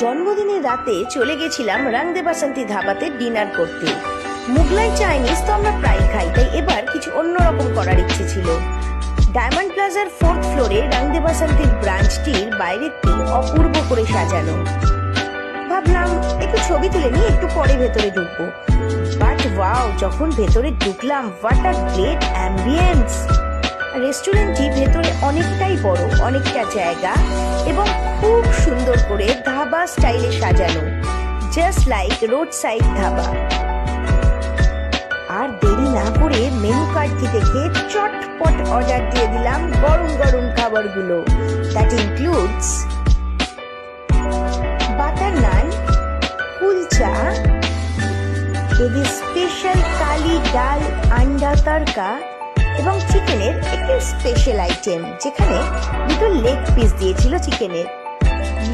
জন্মদিনের রাতে চলে গেছিলাম রং দে বাসন্তী ধাবাতে ডিনার করতে। মুঘলাই চাইনিজ তো আমরা প্রায় খাই, তাই এবার কিছু অন্যরকম করার ইচ্ছে ছিল। ডায়মন্ড প্লাজার 4th ফ্লোরে রং দে বাসন্তীর ব্রাঞ্চটির বাইরেটি অপূর্ব করে সাজানো। ভাবলাম একটু ছবি তুলে নিয়ে একটু পরে ভেতরে ঢুকবো। বাট ওয়াও, যখন ভেতরে ঢুকলাম, হোয়াট আ গ্রেট অ্যাম্বিয়েন্স! রেস্টুরেন্টটি ভেতরে অনেকটাই বড়, অনেকটা জায়গা এবং খুব সুন্দর করে ধাবা স্টাইলে সাজানো, just like roadside dhaba. আর দেরি না করে মেনু কার্ডটি দেখে চটপট অর্ডার দিয়ে দিলাম গরম গরম খাবারগুলো। দ্যাট ইনক্লুডস বাটার নান, কুলচা, এদের স্পেশাল কালি ডাল আন্ডা তড়কা এবং চিকেনের একটি স্পেশাল আইটেম, যেখানে দুটো লেগ পিস দিয়েছিল চিকেনের।